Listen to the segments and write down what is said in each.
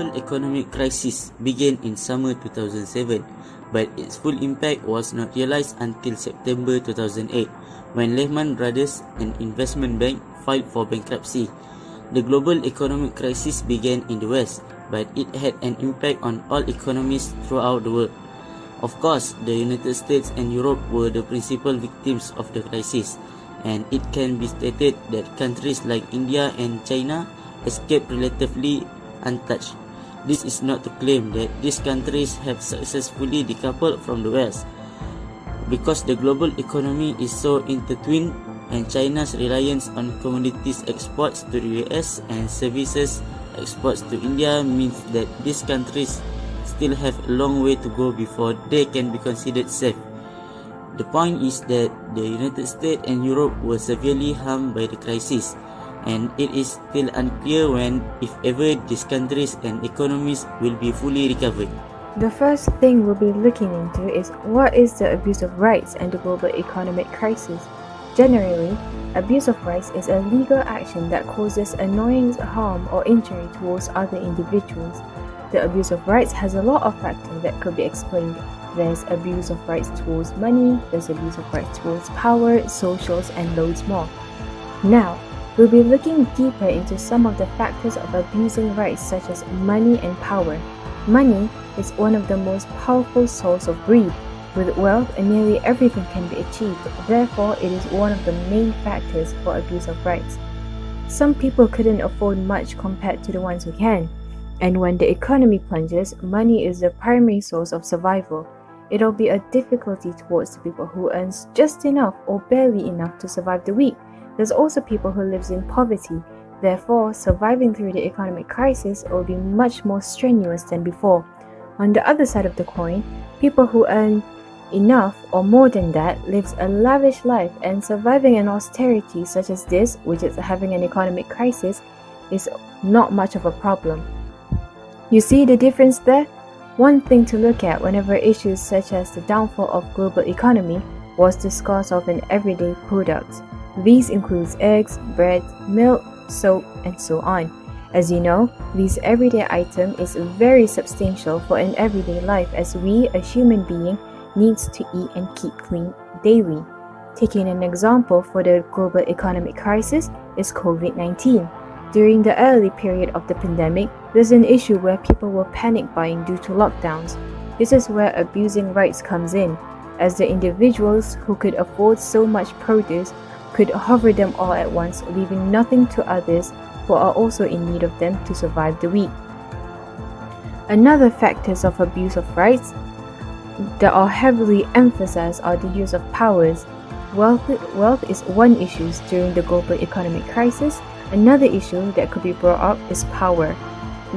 global economic crisis began in summer 2007, but its full impact was not realized until September 2008, when Lehman Brothers, an investment bank, filed for bankruptcy. The global economic crisis began in the West, but it had an impact on all economies throughout the world. Of course, the United States and Europe were the principal victims of the crisis, and it can be stated that countries like India and China escaped relatively untouched. This is not to claim that these countries have successfully decoupled from the West, because the global economy is so intertwined, and China's reliance on commodities exports to the US and services exports to India means that these countries still have a long way to go before they can be considered safe. The point is that the United States and Europe were severely harmed by the crisis, and it is still unclear when, if ever, these countries and economies will be fully recovered. The first thing we'll be looking into is what is the abuse of rights and the global economic crisis. Generally, abuse of rights is a legal action that causes annoyance, harm, or injury towards other individuals. The abuse of rights has a lot of factors that could be explained. There's abuse of rights towards money, there's abuse of rights towards power, socials, and loads more. Now, we'll be looking deeper into some of the factors of abusing rights, such as money and power. Money is one of the most powerful sources of greed. With wealth, nearly everything can be achieved. Therefore, it is one of the main factors for abuse of rights. Some people couldn't afford much compared to the ones who can. And when the economy plunges, money is the primary source of survival. It'll be a difficulty towards the people who earns just enough or barely enough to survive the week. There's also people who lives in poverty. Therefore, surviving through the economic crisis will be much more strenuous than before. On the other side of the coin, people who earn enough or more than that lives a lavish life, and surviving an austerity such as this, which is having an economic crisis, is not much of a problem. You see the difference there? One thing to look at whenever issues such as the downfall of global economy was the scarce of an everyday product. These includes eggs, bread, milk, soap, and so on. As you know, this everyday item is very substantial for an everyday life, as we, a human being, needs to eat and keep clean daily. Taking an example for the global economic crisis is COVID-19. During the early period of the pandemic, there's an issue where people were panic buying due to lockdowns. This is where abusing rights comes in, as the individuals who could afford so much produce could hover them all at once, leaving nothing to others who are also in need of them to survive the week. Another factors of abuse of rights that are heavily emphasized are the use of powers. Wealth is one issue during the global economic crisis. Another issue that could be brought up is power.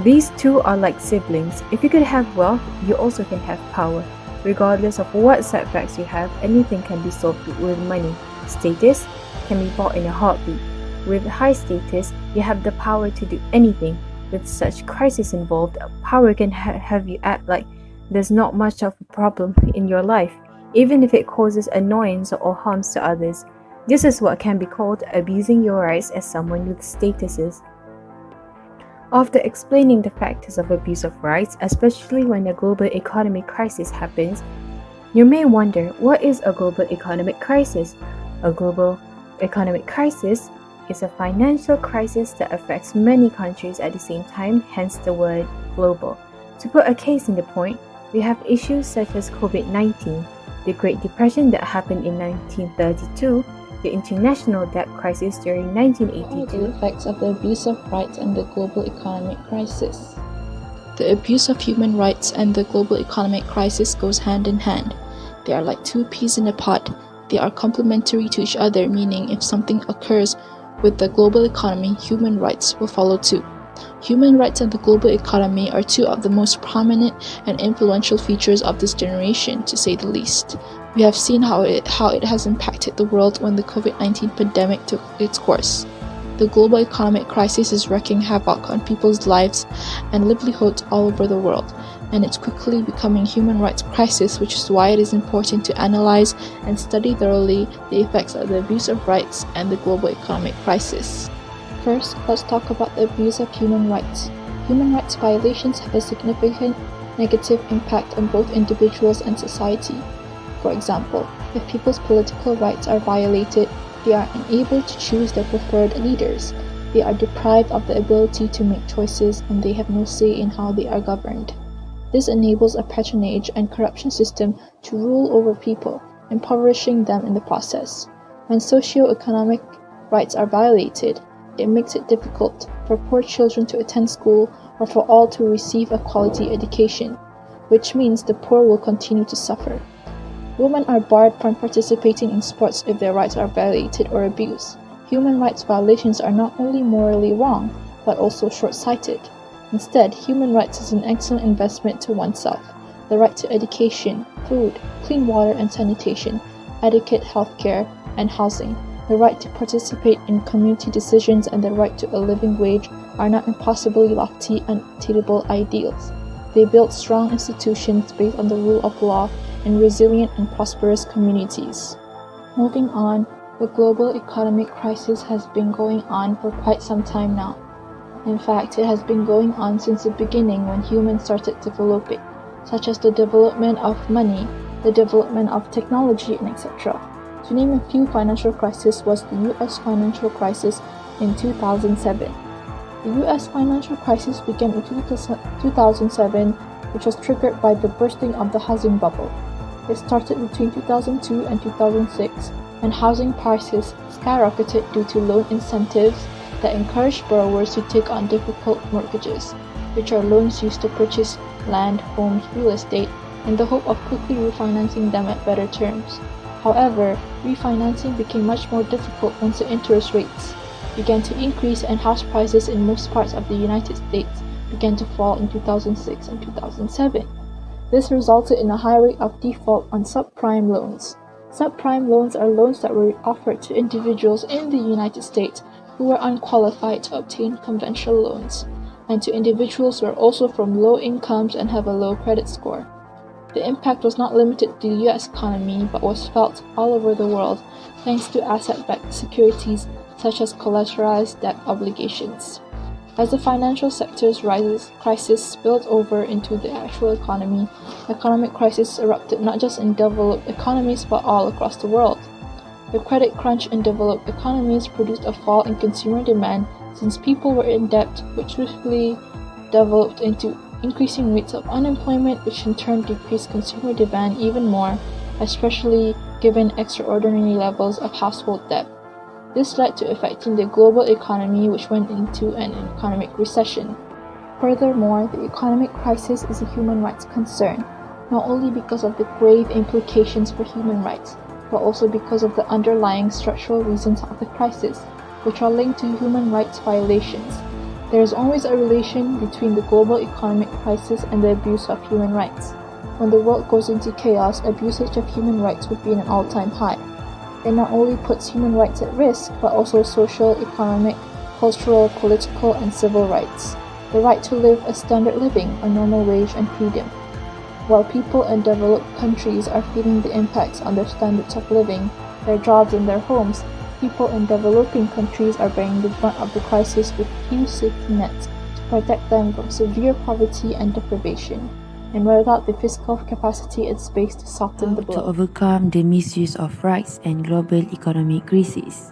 These two are like siblings. If you could have wealth, you also can have power. Regardless of what setbacks you have, anything can be solved with money. Status can be bought in a heartbeat. With high status, you have the power to do anything. With such crisis involved, power can have you act like there's not much of a problem in your life, even if it causes annoyance or harms to others. This is what can be called abusing your rights as someone with statuses. After explaining the factors of abuse of rights, especially when a global economic crisis happens, you may wonder, what is a global economic crisis? A global economic crisis is a financial crisis that affects many countries at the same time, hence the word global. To put a case in the point, we have issues such as COVID-19, the Great Depression that happened in 1932, the international debt crisis during 1982. The effects of the abuse of rights and the global economic crisis. The abuse of human rights and the global economic crisis goes hand in hand. They are like two peas in a pod. They are complementary to each other, meaning if something occurs with the global economy, human rights will follow too. Human rights and the global economy are two of the most prominent and influential features of this generation, to say the least. We have seen how it has impacted the world when the COVID-19 pandemic took its course. The global economic crisis is wreaking havoc on people's lives and livelihoods all over the world, and it's quickly becoming a human rights crisis, which is why it is important to analyze and study thoroughly the effects of the abuse of rights and the global economic crisis. First, let's talk about the abuse of human rights. Human rights violations have a significant negative impact on both individuals and society. For example, if people's political rights are violated, they are unable to choose their preferred leaders. They are deprived of the ability to make choices, and they have no say in how they are governed. This enables a patronage and corruption system to rule over people, impoverishing them in the process. When socio-economic rights are violated, it makes it difficult for poor children to attend school or for all to receive a quality education, which means the poor will continue to suffer. Women are barred from participating in sports if their rights are violated or abused. Human rights violations are not only morally wrong, but also short-sighted. Instead, human rights is an excellent investment to oneself. The right to education, food, clean water and sanitation, adequate healthcare and housing, the right to participate in community decisions, and the right to a living wage are not impossibly lofty and attainable ideals. They build strong institutions based on the rule of law and resilient and prosperous communities. Moving on, the global economic crisis has been going on for quite some time now. In fact, it has been going on since the beginning when humans started developing, such as the development of money, the development of technology, and etc. To name a few, financial crisis was the US financial crisis in 2007. The US financial crisis began in 2007, which was triggered by the bursting of the housing bubble. It started between 2002 and 2006, when housing prices skyrocketed due to loan incentives that encouraged borrowers to take on difficult mortgages, which are loans used to purchase land, homes, real estate, in the hope of quickly refinancing them at better terms. However, refinancing became much more difficult once the interest rates began to increase and house prices in most parts of the United States began to fall in 2006 and 2007. This resulted in a high rate of default on subprime loans. Subprime loans are loans that were offered to individuals in the United States who were unqualified to obtain conventional loans, and to individuals who are also from low incomes and have a low credit score. The impact was not limited to the US economy, but was felt all over the world thanks to asset-backed securities such as collateralized debt obligations. As the financial sector's crisis spilled over into the actual economy, economic crisis erupted not just in developed economies but all across the world. The credit crunch in developed economies produced a fall in consumer demand since people were in debt, which swiftly developed into increasing rates of unemployment, which in turn decreased consumer demand even more, especially given extraordinary levels of household debt. This led to affecting the global economy, which went into an economic recession. Furthermore, the economic crisis is a human rights concern, not only because of the grave implications for human rights, but also because of the underlying structural reasons of the crisis, which are linked to human rights violations. There is always a relation between the global economic crisis and the abuse of human rights. When the world goes into chaos, abusage of human rights would be at an all-time high. It not only puts human rights at risk, but also social, economic, cultural, political, and civil rights. The right to live a standard living, a normal wage, and freedom. While people in developed countries are feeling the impacts on their standards of living, their jobs, and their homes, people in developing countries are bearing the brunt of the crisis with few safety nets to protect them from severe poverty and deprivation, and without the fiscal capacity and space to soften the blow. To overcome the misuse of rights and global economic crisis.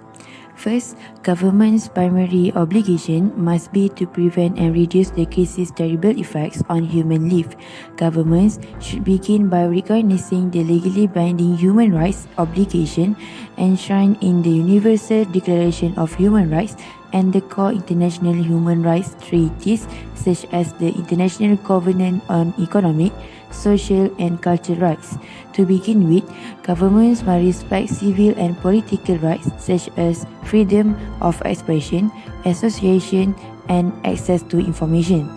First, government's primary obligation must be to prevent and reduce the crisis' terrible effects on human life. Governments should begin by recognizing the legally binding human rights obligation enshrined in the Universal Declaration of Human Rights and the core international human rights treaties such as the International Covenant on Economic, Social and Cultural Rights. To begin with, governments must respect civil and political rights such as freedom of expression, association, and access to information.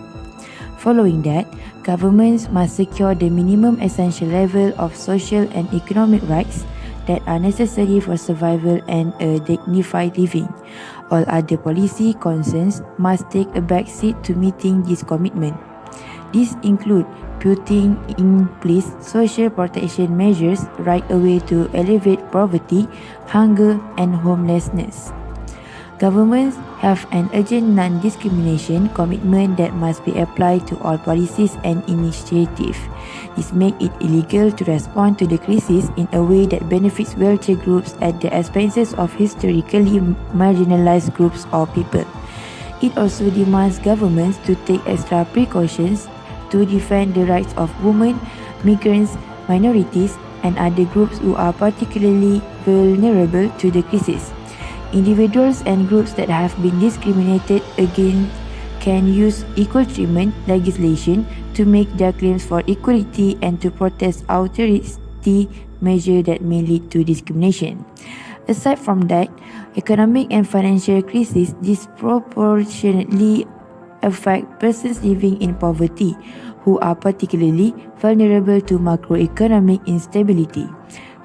Following that, governments must secure the minimum essential level of social and economic rights that are necessary for survival and a dignified living. All other policy concerns must take a backseat to meeting this commitment. These include putting in place social protection measures right away to alleviate poverty, hunger, and homelessness. Governments have an urgent non-discrimination commitment that must be applied to all policies and initiatives. This makes it illegal to respond to the crisis in a way that benefits wealthier groups at the expense of historically marginalized groups or people. It also demands governments to take extra precautions to defend the rights of women, migrants, minorities, and other groups who are particularly vulnerable to the crisis. Individuals and groups that have been discriminated against can use equal treatment legislation to make their claims for equality and to protest austerity measures that may lead to discrimination. Aside from that, economic and financial crises disproportionately affect persons living in poverty, who are particularly vulnerable to macroeconomic instability.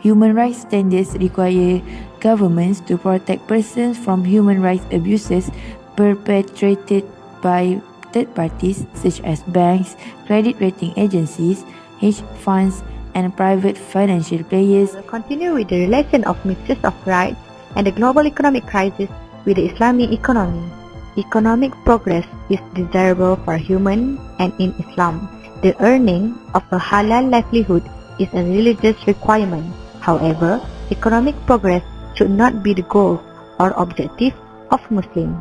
Human rights standards require governments to protect persons from human rights abuses perpetrated by third parties such as banks, credit rating agencies, hedge funds, and private financial players. We'll continue with the relation of misuse of rights and the global economic crisis with the Islamic economy. Economic progress is desirable for human, and in Islam, the earning of a halal livelihood is a religious requirement. However, economic progress should not be the goal or objective of Muslims.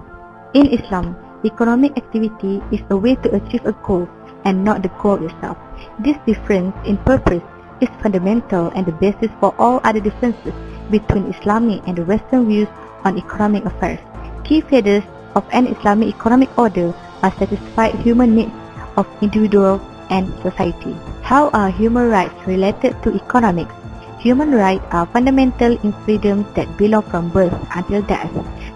In Islam, economic activity is a way to achieve a goal and not the goal itself. This difference in purpose is fundamental and the basis for all other differences between Islamic and the Western views on economic affairs. Key features of an Islamic economic order are satisfied human needs of individual and society. How are human rights related to economics? Human rights are fundamental in freedoms that belong from birth until death,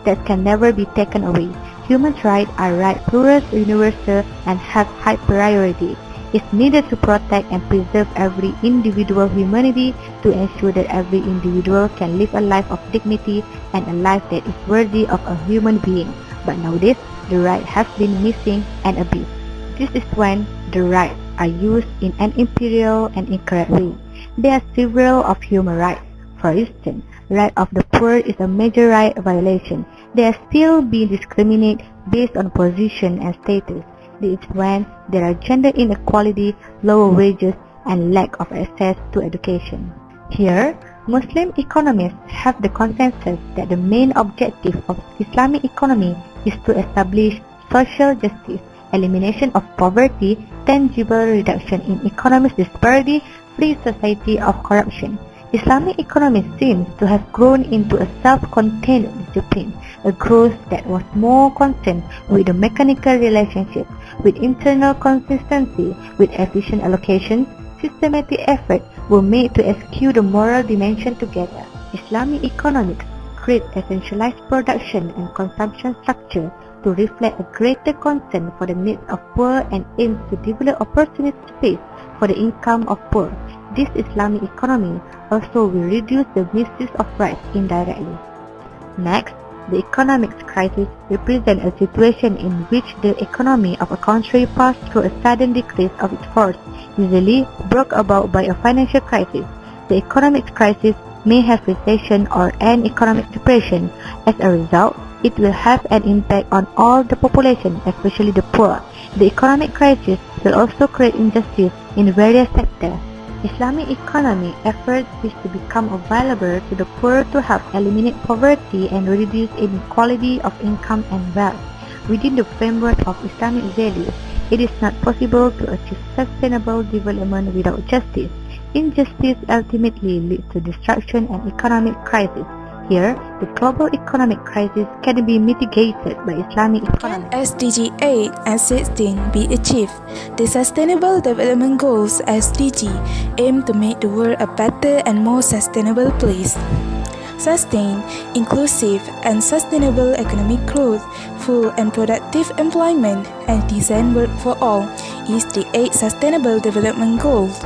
that can never be taken away. Human rights are rights plural, universal, and have high priority. It's needed to protect and preserve every individual humanity to ensure that every individual can live a life of dignity and a life that is worthy of a human being. But nowadays, the right has been missing and abused. This is when the rights are used in an imperial and incorrect way. There are several of human rights. For instance, right of the poor is a major right violation. They are still being discriminated based on position and status. This is when there are gender inequality, lower wages, and lack of access to education. Here, Muslim economists have the consensus that the main objective of Islamic economy is to establish social justice, elimination of poverty, tangible reduction in economic disparity, free society of corruption. Islamic economy seems to have grown into a self-contained discipline, a growth that was more concerned with the mechanical relationship, with internal consistency, with efficient allocation. Systematic efforts were made to eschew the moral dimension together. Islamic economics create a centralized production and consumption structure to reflect a greater concern for the needs of poor and aims to develop opportunity space for the income of poor. This Islamic economy also will reduce the misuse of rights indirectly. Next, the economic crisis represents a situation in which the economy of a country passed through a sudden decrease of its force, usually brought about by a financial crisis. The economic crisis may have recession or an economic depression. As a result, it will have an impact on all the population, especially the poor. The economic crisis will also create injustice in various sectors. Islamic economy efforts is to become available to the poor to help eliminate poverty and reduce inequality of income and wealth. Within the framework of Islamic values, it is not possible to achieve sustainable development without justice. Injustice ultimately leads to destruction and economic crisis. Here, the global economic crisis can be mitigated by Islamic economy. SDG 8 and 16 be achieved. The Sustainable Development Goals (SDG) aim to make the world a better and more sustainable place. Sustain, inclusive and sustainable economic growth, full and productive employment, and decent work for all is the 8 Sustainable Development Goals.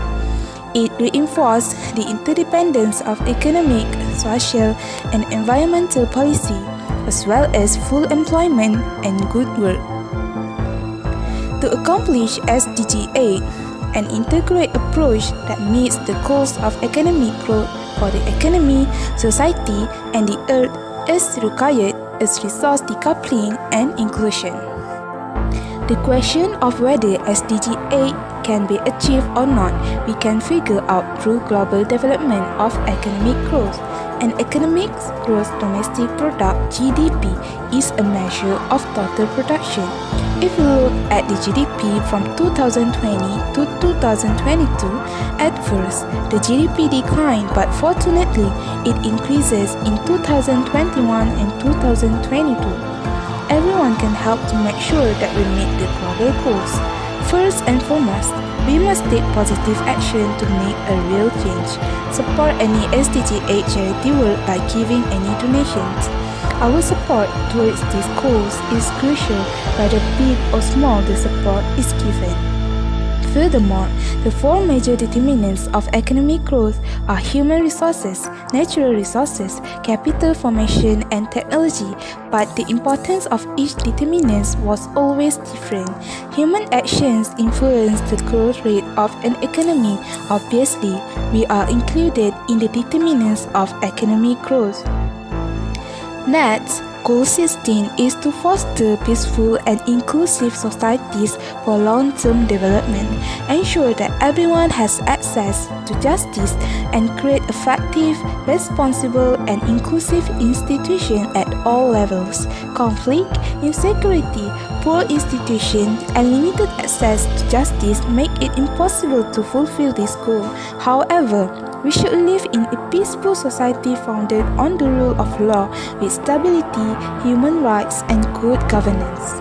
It reinforces the interdependence of economic, social, and environmental policy, as well as full employment and good work. To accomplish SDG 8, an integrated approach that meets the goals of economic growth for the economy, society, and the earth is required is resource decoupling and inclusion. The question of whether SDG 8 can be achieved or not, we can figure out through global development of economic growth. And economic gross domestic product (GDP) is a measure of total production. If we look at the GDP from 2020 to 2022, at first the GDP declined, but fortunately it increases in 2021 and 2022. Everyone can help to make sure that we meet the global goals. First and foremost, we must take positive action to make a real change. Support any SDG 8 charity work by giving any donations. Our support towards these goals is crucial, whether big or small the support is given. Furthermore, the four major determinants of economic growth are human resources, natural resources, capital formation, and technology, but the importance of each determinant was always different. Human actions influence the growth rate of an economy. Obviously, we are included in the determinants of economic growth. Next, Goal 16 is to foster peaceful and inclusive societies for long-term development, ensure that everyone has access to justice, and create effective, responsible, and inclusive institutions at all levels. Conflict, insecurity, poor institutions, and limited access to justice make it impossible to fulfill this goal. However, we should live in a peaceful society founded on the rule of law with stability, human rights, and good governance.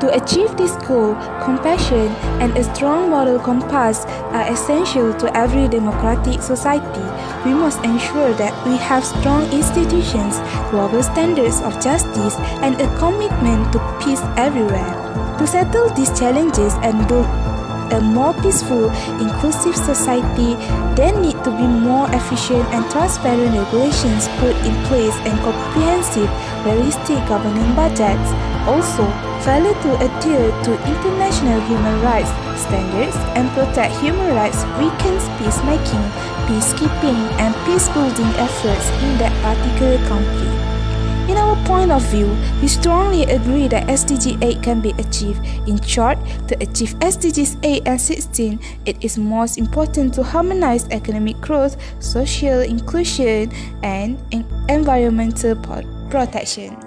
To achieve this goal, compassion and a strong moral compass are essential to every democratic society. We must ensure that we have strong institutions, global standards of justice, and a commitment to peace everywhere. To settle these challenges and build a more peaceful, inclusive society, there need to be more efficient and transparent regulations put in place and comprehensive, realistic governing budgets. Also, failure to adhere to international human rights standards and protect human rights weakens peacemaking, peacekeeping, and peace-building efforts in that particular country. In our point of view, we strongly agree that SDG 8 can be achieved. In short, to achieve SDGs 8 and 16, it is most important to harmonize economic growth, social inclusion, and environmental protection.